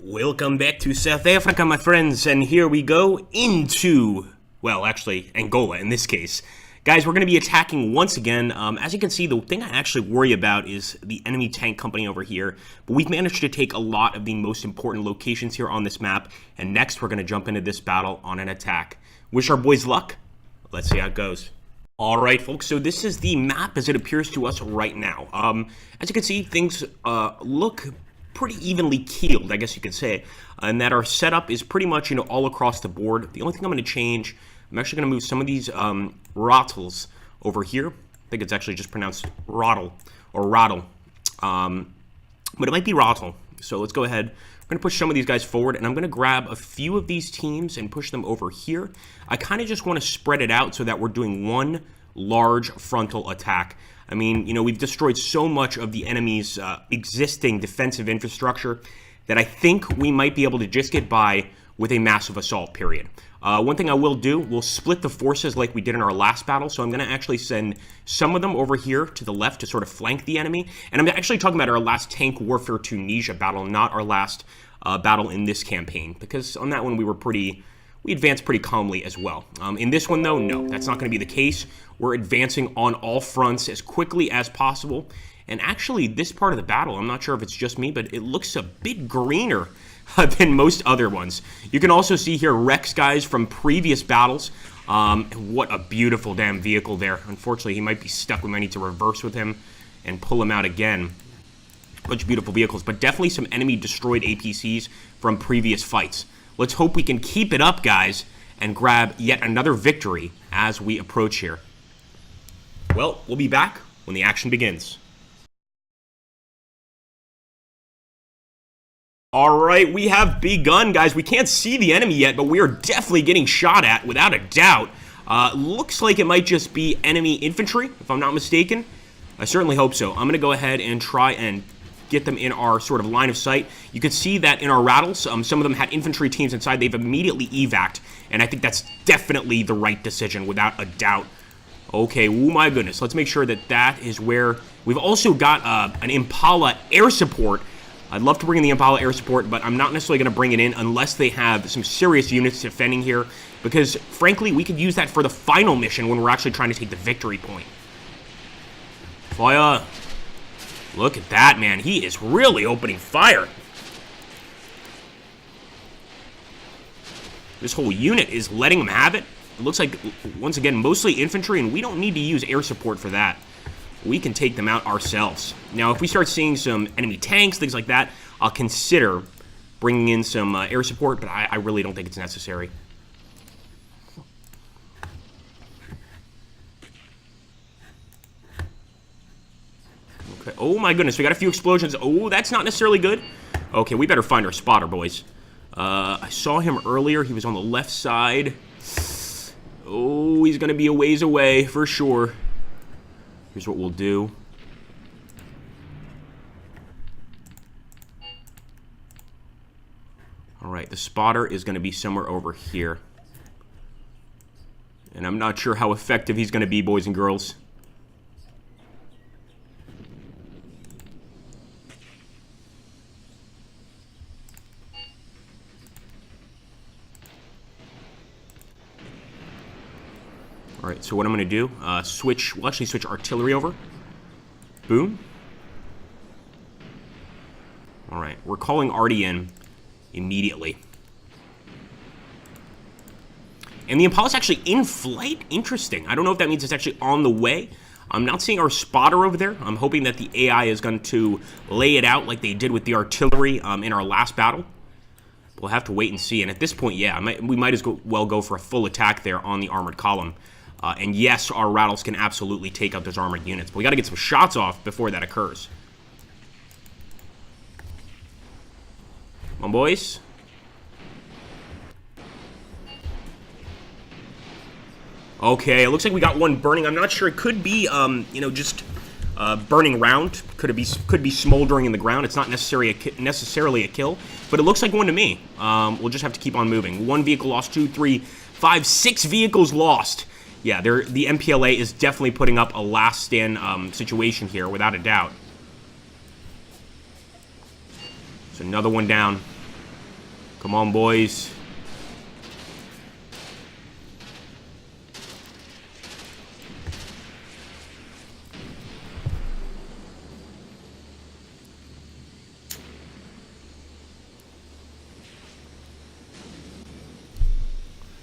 Welcome back to South Africa, my friends, and here we go into, well, actually, Angola in this case. Guys, we're going to be attacking once again. As you can see, the thing I actually worry about is the enemy tank company over here, but we've managed to take a lot of the most important locations here on this map, and next we're going to jump into this battle on an attack. Wish our boys luck. Let's see how it goes. Alright, folks, so this is the map as it appears to us right now. As you can see, things look pretty evenly keeled, I guess you could say, and that our setup is pretty much, all across the board. The only thing I'm going to change, I'm actually going to move some of these rottles over here. I think it's actually just pronounced rottle, or rattle, but it might be rottle. So let's go ahead. I'm going to push some of these guys forward, and I'm going to grab a few of these teams and push them over here. I kind of just want to spread it out so that we're doing one large frontal attack. I mean, we've destroyed so much of the enemy's existing defensive infrastructure that I think we might be able to just get by with a massive assault, period. One thing I will do, we'll split the forces like we did in our last battle, so I'm going to actually send some of them over here to the left to sort of flank the enemy. And I'm actually talking about our last Tank Warfare Tunisia battle, not our last battle in this campaign, because on that one we advanced pretty calmly as well. In this one, though, no, that's not going to be the case. We're advancing on all fronts as quickly as possible. And actually, this part of the battle, I'm not sure if it's just me, but it looks a bit greener than most other ones. You can also see here wrecks, guys, from previous battles. What a beautiful damn vehicle there. Unfortunately, he might be stuck. We might need to reverse with him and pull him out again. Bunch of beautiful vehicles, but definitely some enemy destroyed APCs from previous fights. Let's hope we can keep it up, guys, and grab yet another victory as we approach here. Well, we'll be back when the action begins. Alright, we have begun, guys. We can't see the enemy yet, but we are definitely getting shot at, without a doubt. Looks like it might just be enemy infantry, if I'm not mistaken. I certainly hope so. I'm going to go ahead and try and get them in our sort of line of sight. You can see that in our rattles, some of them had infantry teams inside. They've immediately evac'd, and I think that's definitely the right decision, without a doubt. Okay, oh my goodness. Let's make sure that that is where... We've also got an Impala air support. I'd love to bring in the Impala air support, but I'm not necessarily going to bring it in unless they have some serious units defending here, because, frankly, we could use that for the final mission when we're actually trying to take the victory point. Fire. Look at that, man. He is really opening fire. This whole unit is letting him have it. It looks like, once again, mostly infantry, and we don't need to use air support for that. We can take them out ourselves. Now, if we start seeing some enemy tanks, things like that, I'll consider bringing in some air support, but I really don't think it's necessary. Okay. Oh, my goodness. We got a few explosions. Oh, that's not necessarily good. Okay, we better find our spotter, boys. I saw him earlier. He was on the left side. Oh, he's going to be a ways away for sure. Here's what we'll do. Alright, the spotter is going to be somewhere over here. And I'm not sure how effective he's going to be, boys and girls. Alright, so what I'm going to do, we'll actually switch artillery over. Boom. Alright, we're calling Artie in immediately. And the Impala's actually in flight? Interesting. I don't know if that means it's actually on the way. I'm not seeing our spotter over there. I'm hoping that the AI is going to lay it out like they did with the artillery in our last battle. We'll have to wait and see. And at this point, yeah, we might as well go for a full attack there on the armored column. And yes, our rattles can absolutely take out those armored units. But we got to get some shots off before that occurs. Come on, boys. Okay, it looks like we got one burning. I'm not sure. It could be, just burning round. Could be smoldering in the ground. It's not necessarily a kill, but it looks like one to me. We'll just have to keep on moving. One vehicle lost, 2, 3, 5, 6 vehicles lost. Yeah, the MPLA is definitely putting up a last stand situation here, without a doubt. So another one down. Come on, boys.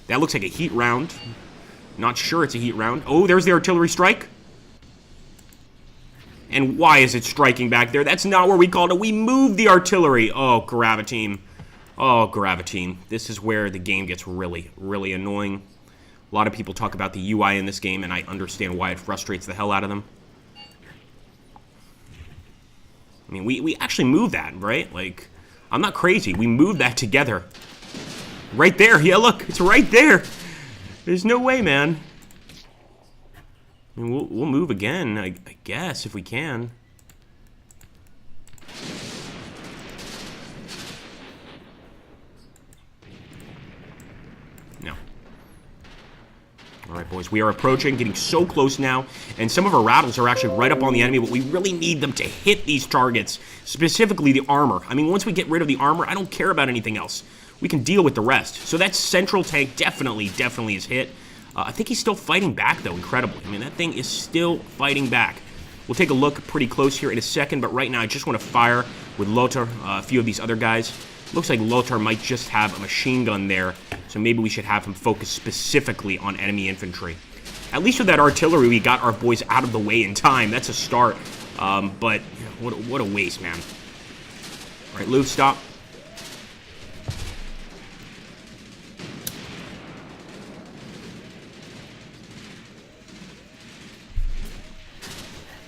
That looks like a heat round. Not sure it's a heat round. Oh, there's the artillery strike. And why is it striking back there? That's not where we called it. We moved the artillery. Oh, Graviteam. Oh, Graviteam. This is where the game gets really, really annoying. A lot of people talk about the UI in this game, and I understand why it frustrates the hell out of them. I mean, we actually moved that, right? Like, I'm not crazy. We moved that together. Right there. Yeah, look. It's right there. There's no way, man. I mean, we'll move again, I guess, if we can. No. All right, boys. We are approaching, getting so close now. And some of our rattles are actually right up on the enemy, but we really need them to hit these targets, specifically the armor. I mean, once we get rid of the armor, I don't care about anything else. We can deal with the rest. So that central tank definitely is hit. I think he's still fighting back, though, incredibly. I mean, that thing is still fighting back. We'll take a look pretty close here in a second, but right now I just want to fire with Lothar, a few of these other guys. Looks like Lothar might just have a machine gun there, so maybe we should have him focus specifically on enemy infantry. At least with that artillery, we got our boys out of the way in time. That's a start, but what a waste, man. All right, Luke, stop.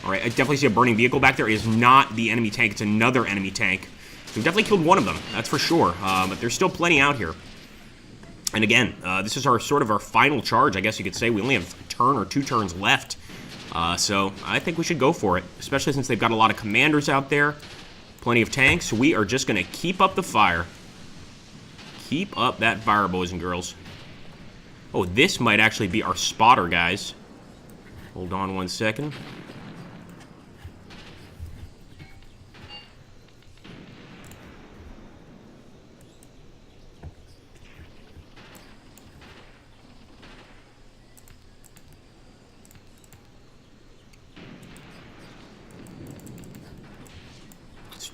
All right, I definitely see a burning vehicle back there. It is not the enemy tank. It's another enemy tank. So we've definitely killed one of them. That's for sure. But there's still plenty out here. And again, this is our sort of our final charge, I guess you could say. We only have a turn or 2 turns left. So I think we should go for it, especially since they've got a lot of commanders out there. Plenty of tanks. We are just going to keep up the fire. Keep up that fire, boys and girls. Oh, this might actually be our spotter, guys. Hold on one second.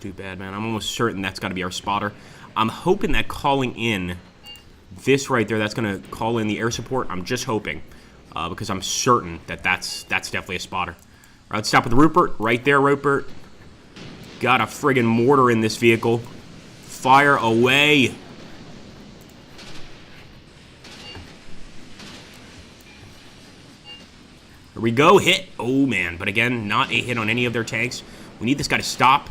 Too bad, man. I'm almost certain that's got to be our spotter. I'm hoping that calling in this right there, that's going to call in the air support. I'm just hoping, because I'm certain that that's definitely a spotter. All right, let's stop with the Rupert. Right there, Rupert. Got a friggin' mortar in this vehicle. Fire away. Here we go. Hit. Oh, man. But again, not a hit on any of their tanks. We need this guy to stop.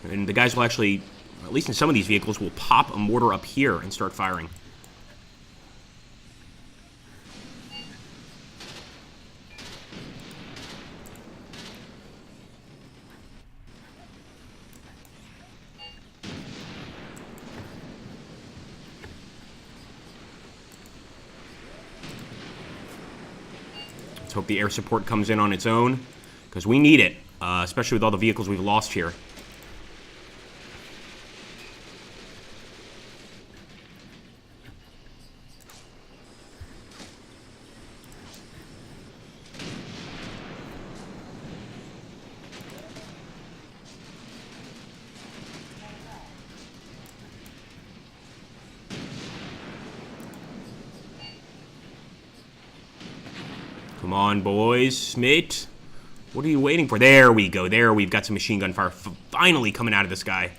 And the guys will actually, at least in some of these vehicles, will pop a mortar up here and start firing. Let's hope the air support comes in on its own, because we need it, especially with all the vehicles we've lost here. Come on, boys. Mate. What are you waiting for? There we go. There, we've got some machine gun fire finally coming out of this guy.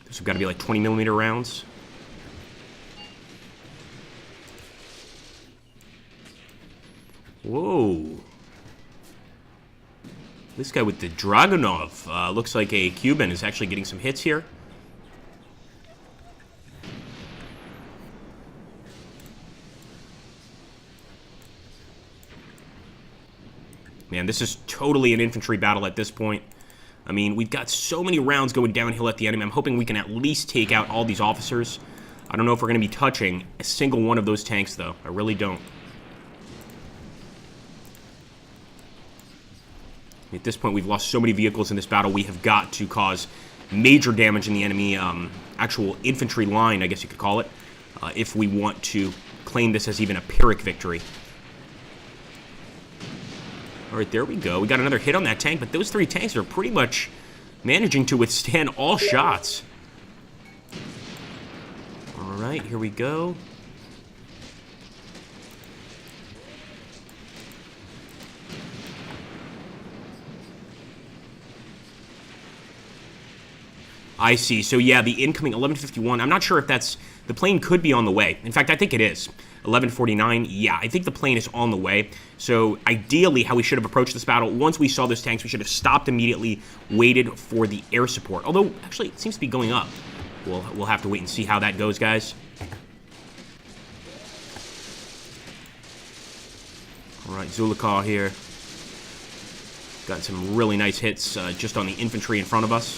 This has got to be like 20mm rounds. Whoa. This guy with the Dragunov looks like a Cuban is actually getting some hits here. Man, this is totally an infantry battle at this point. I mean, we've got so many rounds going downhill at the enemy. I'm hoping we can at least take out all these officers. I don't know if we're going to be touching a single one of those tanks, though. I really don't. At this point, we've lost so many vehicles in this battle, we have got to cause major damage in the enemy actual infantry line, I guess you could call it, if we want to claim this as even a Pyrrhic victory. All right, there we go. We got another hit on that tank, but those 3 tanks are pretty much managing to withstand all shots. All right, here we go. I see. So yeah, the incoming 1151, I'm not sure if that's... The plane could be on the way. In fact, I think it is. 1149, yeah, I think the plane is on the way. So ideally, how we should have approached this battle, once we saw those tanks, we should have stopped immediately, waited for the air support. Although, actually, it seems to be going up. We'll have to wait and see how that goes, guys. All right, Zulukar here. Got some really nice hits just on the infantry in front of us.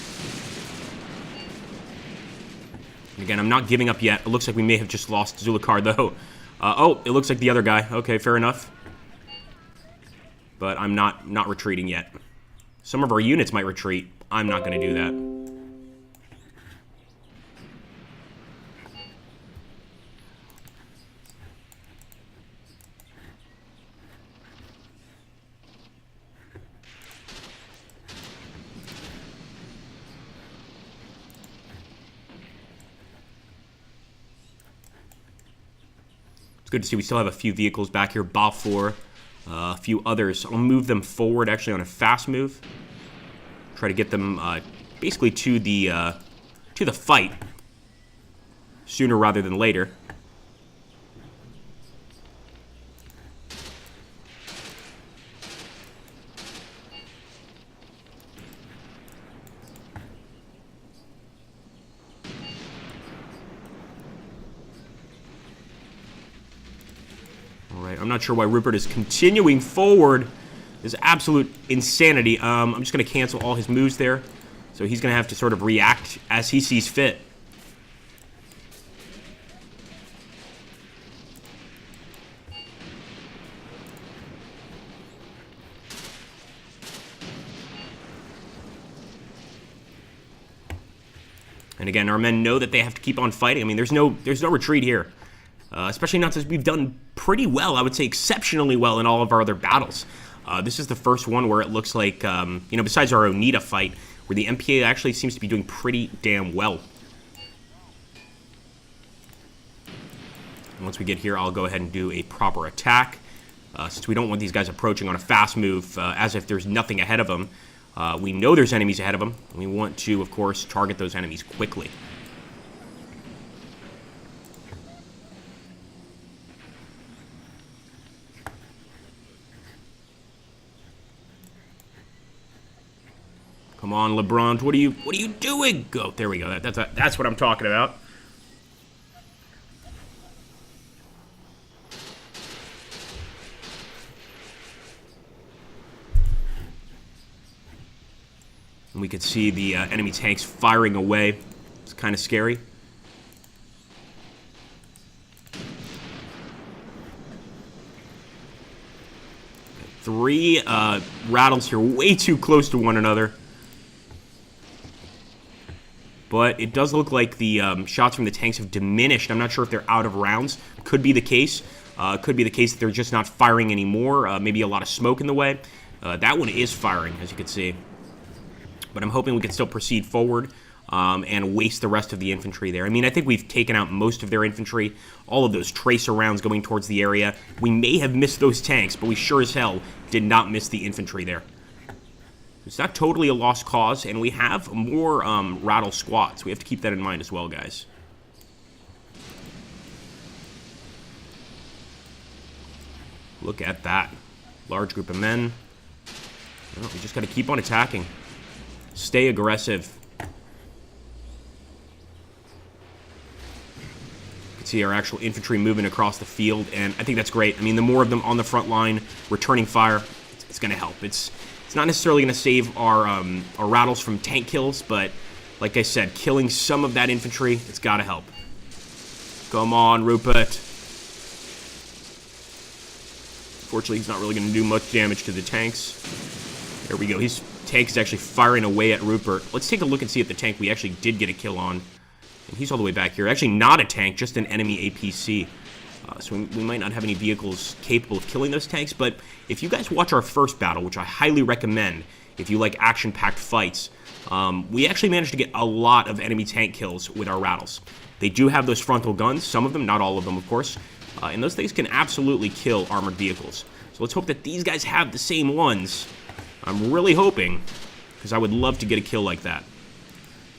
Again, I'm not giving up yet. It looks like we may have just lost Zulukar, though. Oh, it looks like the other guy. Okay, fair enough. But I'm not retreating yet. Some of our units might retreat. I'm not going to do that. It's good to see we still have a few vehicles back here. Balfour, a few others. I'll move them forward actually on a fast move. Try to get them basically to the fight sooner rather than later. I'm not sure why Rupert is continuing forward. This is absolute insanity. I'm just going to cancel all his moves there. So he's going to have to sort of react as he sees fit. And again, our men know that they have to keep on fighting. I mean, there's no retreat here. Especially not since we've done pretty well, I would say exceptionally well in all of our other battles. This is the first one where it looks like, besides our Onita fight, where the MPLA actually seems to be doing pretty damn well. And once we get here, I'll go ahead and do a proper attack. Since we don't want these guys approaching on a fast move as if there's nothing ahead of them. We know there's enemies ahead of them. We want to, of course, target those enemies quickly. Come on, LeBron. What are you doing? Go. There we go. That's what I'm talking about. And we could see the enemy tanks firing away. It's kind of scary. Three rattles here, way too close to one another. But it does look like the shots from the tanks have diminished. I'm not sure if they're out of rounds. Could be the case. Could be the case that they're just not firing anymore. Maybe a lot of smoke in the way. That one is firing, as you can see. But I'm hoping we can still proceed forward and waste the rest of the infantry there. I mean, I think we've taken out most of their infantry. All of those tracer rounds going towards the area. We may have missed those tanks, but we sure as hell did not miss the infantry there. It's not totally a lost cause, and we have more rattle squads. We have to keep that in mind as well, guys. Look at that. Large group of men. Well, we just got to keep on attacking. Stay aggressive. You can see our actual infantry moving across the field, and I think that's great. I mean, the more of them on the front line, returning fire, it's going to help. It's not necessarily going to save our rattles from tank kills, but like I said, killing some of that infantry, it's got to help. Come on, Rupert. Fortunately, he's not really going to do much damage to the tanks. There we go. His tank is actually firing away at Rupert. Let's take a look and see if the tank we actually did get a kill on. And he's all the way back here. Actually not a tank, just an enemy APC. So we might not have any vehicles capable of killing those tanks, but if you guys watch our first battle, which I highly recommend if you like action-packed fights, we actually managed to get a lot of enemy tank kills with our rattles. They do have those frontal guns, some of them, not all of them, of course, and those things can absolutely kill armored vehicles. So let's hope that these guys have the same ones. I'm really hoping, because I would love to get a kill like that.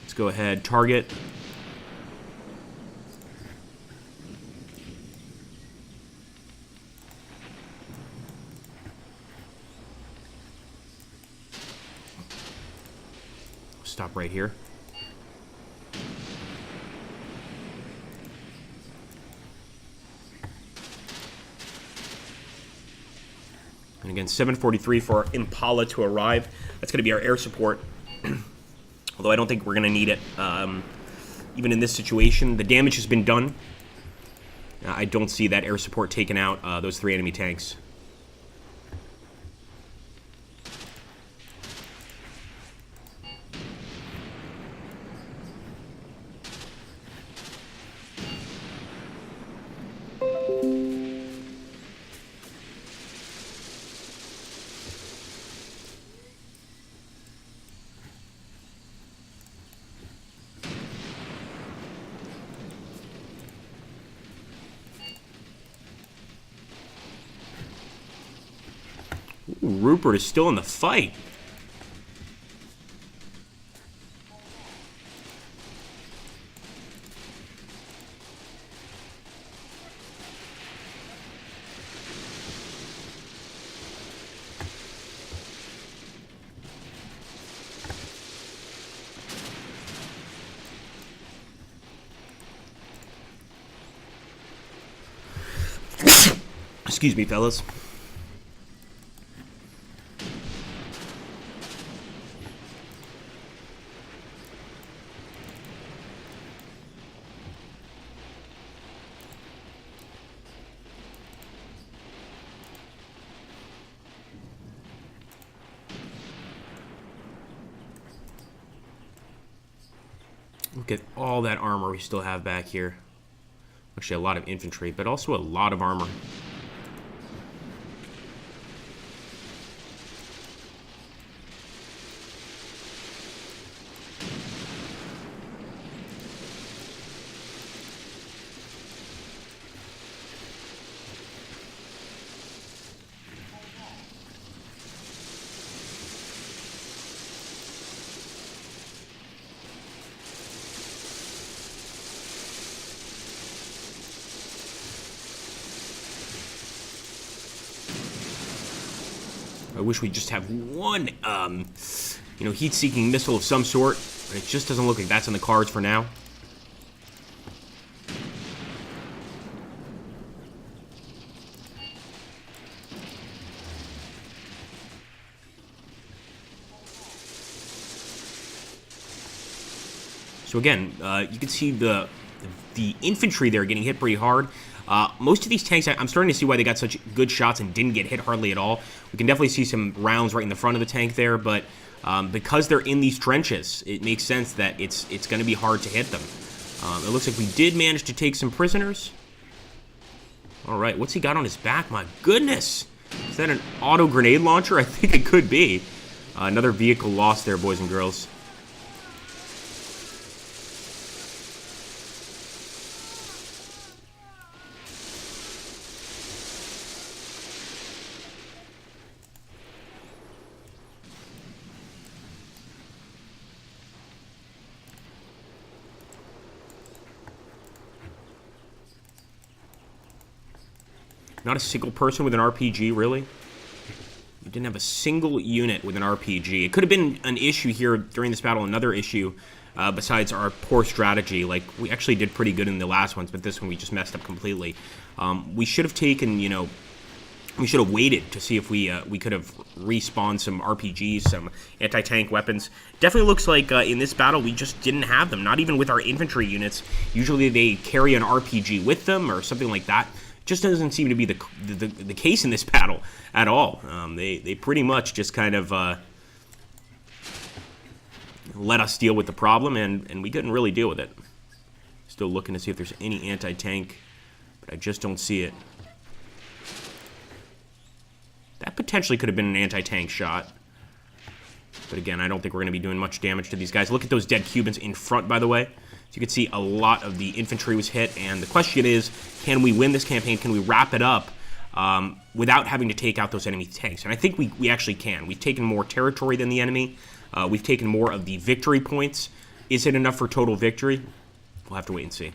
Let's go ahead, target. Stop right here. And again, 7:43 for our Impala to arrive. That's going to be our air support. Although I don't think we're going to need it. Even in this situation, the damage has been done. I don't see that air support taking out those 3 enemy tanks. Ooh, Rupert is still in the fight. Excuse me, fellas. Look at all that armor we still have back here. Actually, a lot of infantry, but also a lot of armor. I wish we just have one, heat-seeking missile of some sort. But it just doesn't look like that's in the cards for now. So again, you can see the infantry there getting hit pretty hard. Most of these tanks, I'm starting to see why they got such good shots and didn't get hit hardly at all. We can definitely see some rounds right in the front of the tank there, but because they're in these trenches, it makes sense that it's going to be hard to hit them. It looks like we did manage to take some prisoners. All right, what's he got on his back? My goodness! Is that an auto grenade launcher? I think it could be. Another vehicle lost there, boys and girls. Not a single person with an RPG, really? We didn't have a single unit with an RPG. It could have been an issue here during this battle, another issue, besides our poor strategy. Like, we actually did pretty good in the last ones, but this one we just messed up completely. We should have taken, we should have waited to see if we could have respawned some RPGs, some anti-tank weapons. Definitely looks like in this battle we just didn't have them, not even with our infantry units. Usually they carry an RPG with them or something like that. Just doesn't seem to be the case in this battle at all. They pretty much just kind of let us deal with the problem, and we couldn't really deal with it. Still looking to see if there's any anti-tank, but I just don't see it. That potentially could have been an anti-tank shot. But again, I don't think we're going to be doing much damage to these guys. Look at those dead Cubans in front, by the way. So you can see a lot of the infantry was hit, and the question is, can we win this campaign? Can we wrap it up without having to take out those enemy tanks? And I think we actually can. We've taken more territory than the enemy. We've taken more of the victory points. Is it enough for total victory? We'll have to wait and see.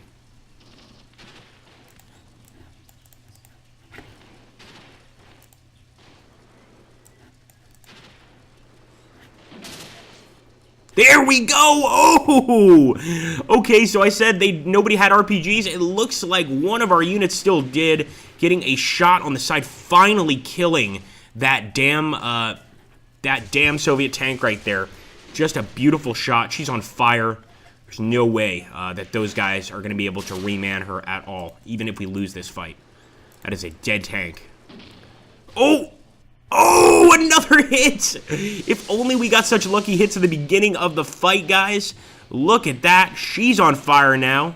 There we go! Oh! Okay, so I said nobody had RPGs. It looks like one of our units still did, getting a shot on the side, finally killing that damn Soviet tank right there. Just a beautiful shot. She's on fire. There's no way that those guys are going to be able to reman her at all, even if we lose this fight. That is a dead tank. Oh! Oh, another hit! If only we got such lucky hits at the beginning of the fight, guys. Look at that. She's on fire now.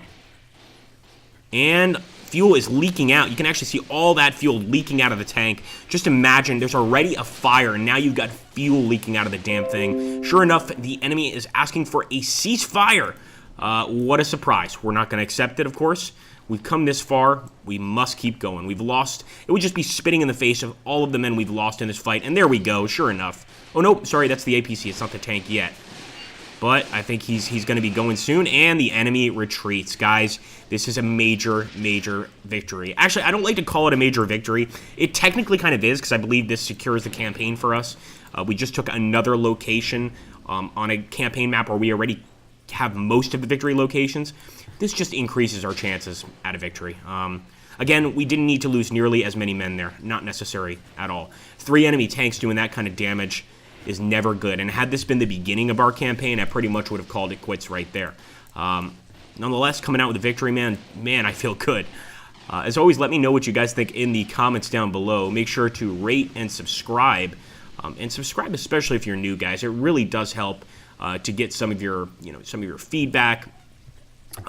And fuel is leaking out. You can actually see all that fuel leaking out of the tank. Just imagine there's already a fire, and now you've got fuel leaking out of the damn thing. Sure enough, the enemy is asking for a ceasefire. What a surprise. We're not going to accept it, of course. We've come this far. We must keep going. We've lost. It would just be spitting in the face of all of the men we've lost in this fight. And there we go. Sure enough. Oh, no. Sorry, that's the APC. It's not the tank yet. But I think he's going to be going soon. And the enemy retreats. Guys, this is a major, major victory. Actually, I don't like to call it a major victory. It technically kind of is, because I believe this secures the campaign for us. We just took another location on a campaign map where we already have most of the victory locations. This just increases our chances at a victory. Again, we didn't need to lose nearly as many men there. Not necessary at all. 3 enemy tanks doing that kind of damage is never good. And had this been the beginning of our campaign, I pretty much would have called it quits right there. Nonetheless, coming out with a victory, man, I feel good. As always, let me know what you guys think in the comments down below. Make sure to rate and subscribe. And subscribe especially if you're new, guys. It really does help to get some of your feedback,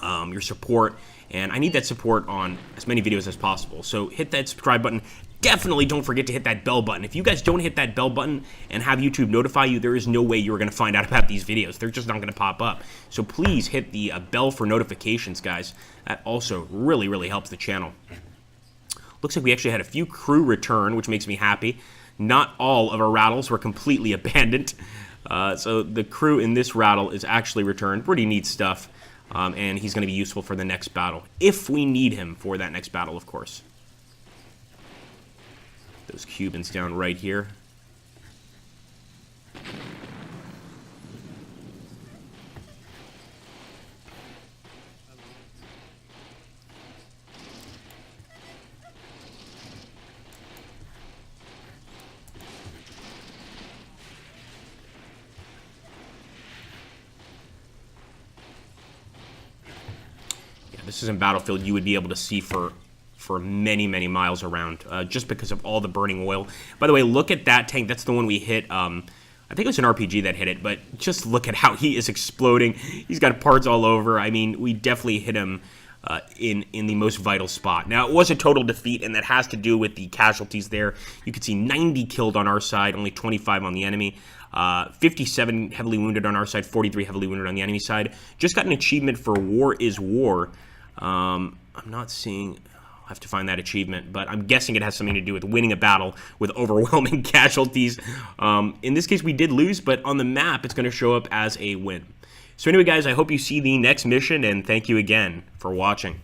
your support, and I need that support on as many videos as possible. So hit that subscribe button. Definitely don't forget to hit that bell button. If you guys don't hit that bell button and have YouTube notify you, there is no way you're going to find out about these videos. They're just not going to pop up. So please hit the bell for notifications, guys. That also really, really helps the channel. Looks like we actually had a few crew return, which makes me happy. Not all of our rattles were completely abandoned. So the crew in this rattle is actually returned. Pretty neat stuff. And he's going to be useful for the next battle, if we need him for that next battle, of course. Those Cubans down right here. This is in Battlefield you would be able to see for many, many miles around, just because of all the burning oil. By the way, look at that tank. That's the one we hit. I think it was an RPG that hit it, but just look at how he is exploding. He's got parts all over. I mean, we definitely hit him in the most vital spot. Now, it was a total defeat, and that has to do with the casualties there. You can see 90 killed on our side, only 25 on the enemy. 57 heavily wounded on our side, 43 heavily wounded on the enemy side. Just got an achievement for War is War. I'm not seeing... I'll have to find that achievement, but I'm guessing it has something to do with winning a battle with overwhelming casualties. In this case, we did lose, but on the map, it's going to show up as a win. So anyway, guys, I hope you see the next mission, and thank you again for watching.